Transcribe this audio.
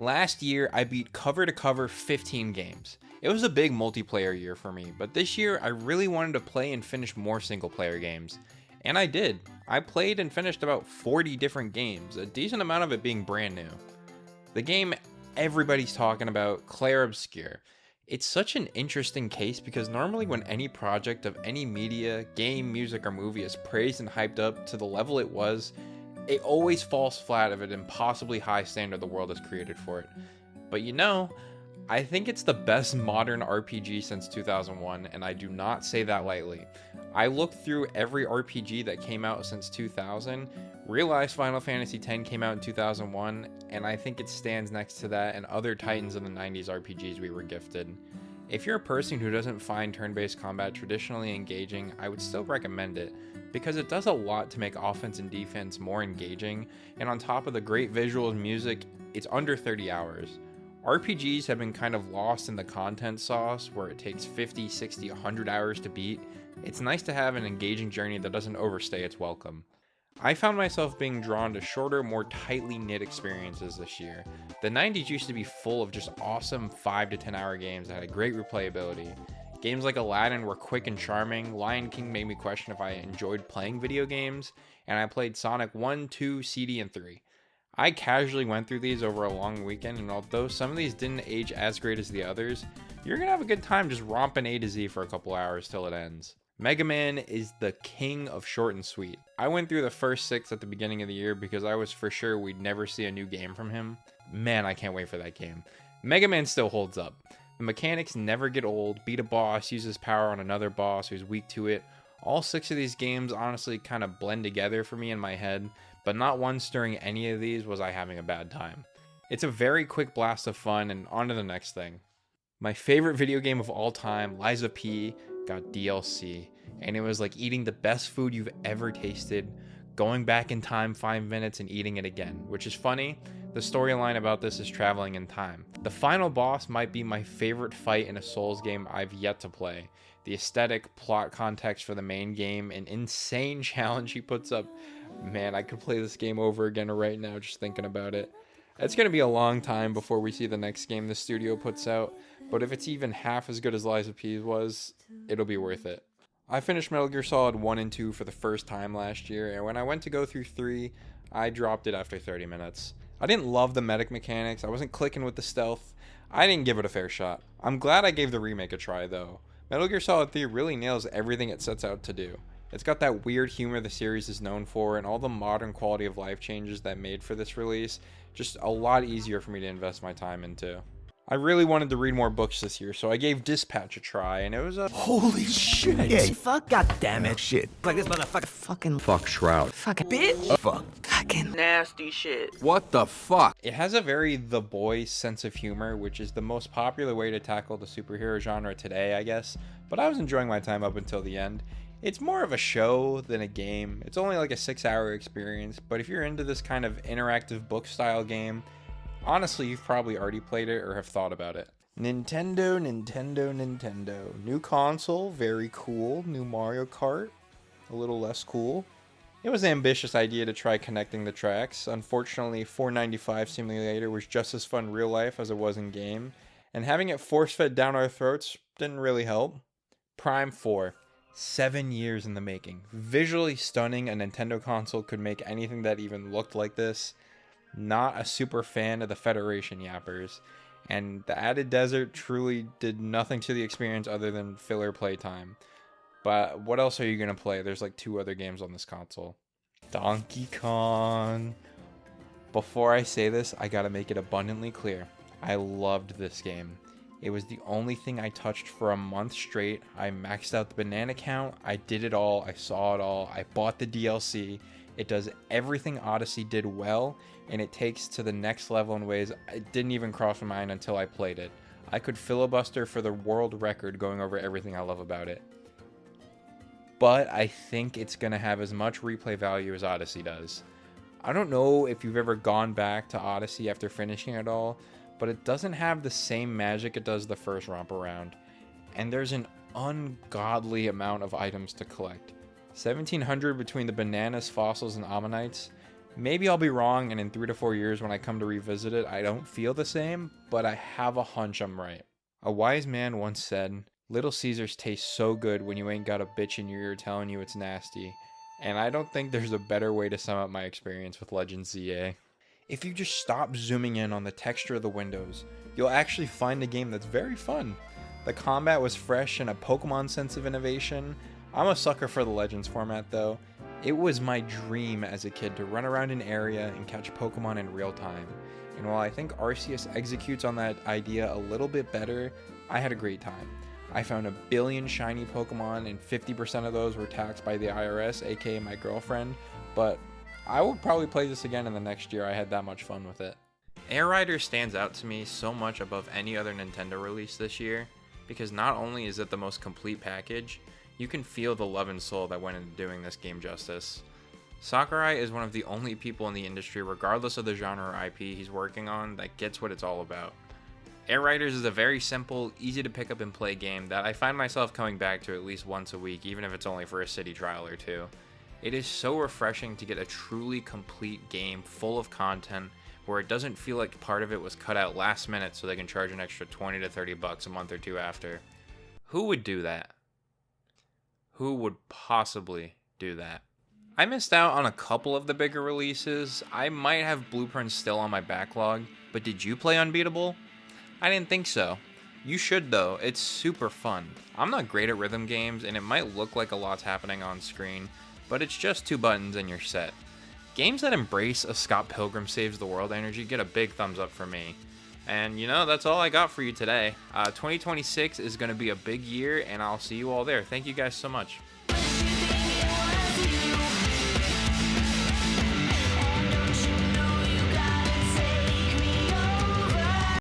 Last year, I beat cover to cover 15 games. It was a big multiplayer year for me, but this year I really wanted to play and finish more single player games. And I did. I played and finished about 40 different games, a decent amount of it being brand new. The game everybody's talking about, Clair Obscur. It's such an interesting case because normally when any project of any media, game, music, or movie is praised and hyped up to the level it was, it always falls flat of an impossibly high standard the world has created for it. But I think it's the best modern RPG since 2001, and I do not say that lightly. I looked through every RPG that came out since 2000, realized Final Fantasy X came out in 2001, and I think it stands next to that and other titans of the 90s RPGs we were gifted. If you're a person who doesn't find turn-based combat traditionally engaging, I would still recommend it, because it does a lot to make offense and defense more engaging, and on top of the great visuals and music, it's under 30 hours. RPGs have been kind of lost in the content sauce where it takes 50, 60, 100 hours to beat. It's nice to have an engaging journey that doesn't overstay its welcome. I found myself being drawn to shorter, more tightly knit experiences this year. The 90s used to be full of just awesome 5 to 10 hour games that had great replayability. Games like Aladdin were quick and charming, Lion King made me question if I enjoyed playing video games, and I played Sonic 1, 2, CD, and 3. I casually went through these over a long weekend, and although some of these didn't age as great as the others, you're gonna have a good time just romping A to Z for a couple hours till it ends. Mega Man is the king of short and sweet. I went through the first 6 at the beginning of the year because I was for sure we'd never see a new game from him. Man, I can't wait for that game. Mega Man still holds up. The mechanics never get old. Beat a boss, use his power on another boss who's weak to it. All 6 of these games honestly kind of blend together for me in my head, but not once during any of these was I having a bad time. It's a very quick blast of fun, and on to the next thing. My favorite video game of all time, Lies of P, got DLC, and it was like eating the best food you've ever tasted, going back in time 5 minutes and eating it again, which is funny. The storyline about this is traveling in time. The final boss might be my favorite fight in a Souls game I've yet to play. The aesthetic, plot context for the main game, an insane challenge he puts up. Man, I could play this game over again right now just thinking about it. It's going to be a long time before we see the next game the studio puts out, but if it's even half as good as Lies of P was, it'll be worth it. I finished Metal Gear Solid 1 and 2 for the first time last year, and when I went to go through 3, I dropped it after 30 minutes. I didn't love the medic mechanics, I wasn't clicking with the stealth, I didn't give it a fair shot. I'm glad I gave the remake a try though. Metal Gear Solid 3 really nails everything it sets out to do. It's got that weird humor the series is known for, and all the modern quality of life changes that made for this release, just a lot easier for me to invest my time into. I really wanted to read more books this year, so I gave Dispatch a try, and it was a Holy shit! Yeah, fuck, goddammit. Shit. Like this motherfucker. Fucking. Fuck Shroud. Fucking bitch. Fuck. Fucking. Nasty shit. What the fuck? It has a very The Boys sense of humor, which is the most popular way to tackle the superhero genre today, I guess, but I was enjoying my time up until the end. It's more of a show than a game. It's only like a 6-hour experience, but if you're into this kind of interactive book style game, honestly, you've probably already played it or have thought about it. Nintendo. New console, very cool. New Mario Kart, a little less cool. It was an ambitious idea to try connecting the tracks. Unfortunately, 495 Simulator was just as fun in real life as it was in game, and having it force-fed down our throats didn't really help. Prime 4. 7 years in the making. Visually stunning, a Nintendo console could make anything that even looked like this. Not a super fan of the Federation yappers, and the added desert truly did nothing to the experience other than filler playtime. But what else are you gonna play? There's like 2 other games on this console. Donkey Kong. Before I say this, I gotta make it abundantly clear. I loved this game. It was the only thing I touched for a month straight. I maxed out the banana count. I did it all. I saw it all. I bought the DLC. It does everything Odyssey did well, and it takes to the next level in ways it didn't even cross my mind until I played it. I could filibuster for the world record going over everything I love about it. But I think it's going to have as much replay value as Odyssey does. I don't know if you've ever gone back to Odyssey after finishing it all, but it doesn't have the same magic it does the first romp around, and there's an ungodly amount of items to collect. 1700 between the bananas, fossils, and ammonites. Maybe I'll be wrong, and in 3 to 4 years when I come to revisit it, I don't feel the same, but I have a hunch I'm right. A wise man once said, "Little Caesars taste so good when you ain't got a bitch in your ear telling you it's nasty." And I don't think there's a better way to sum up my experience with Legends ZA. If you just stop zooming in on the texture of the windows, you'll actually find a game that's very fun. The combat was fresh and a Pokemon sense of innovation. I'm a sucker for the Legends format though. It was my dream as a kid to run around an area and catch Pokemon in real time. And while I think Arceus executes on that idea a little bit better, I had a great time. I found a billion shiny Pokemon and 50% of those were taxed by the IRS, aka my girlfriend, but I would probably play this again in the next year. I had that much fun with it. Air Rider stands out to me so much above any other Nintendo release this year, because not only is it the most complete package, you can feel the love and soul that went into doing this game justice. Sakurai is one of the only people in the industry, regardless of the genre or IP he's working on, that gets what it's all about. Air Riders is a very simple, easy to pick up and play game that I find myself coming back to at least once a week, even if it's only for a city trial or two. It is so refreshing to get a truly complete game full of content where it doesn't feel like part of it was cut out last minute so they can charge an extra 20 to 30 bucks a month or two after. Who would do that? Who would possibly do that? I missed out on a couple of the bigger releases. I might have Blueprints still on my backlog, but did you play Unbeatable? I didn't think so. You should though, it's super fun. I'm not great at rhythm games and it might look like a lot's happening on screen, but it's just 2 buttons and you're set. Games that embrace a Scott Pilgrim saves the world energy get a big thumbs up for me. And you know, that's all I got for you today. 2026 is going to be a big year and I'll see you all there. Thank you guys so much.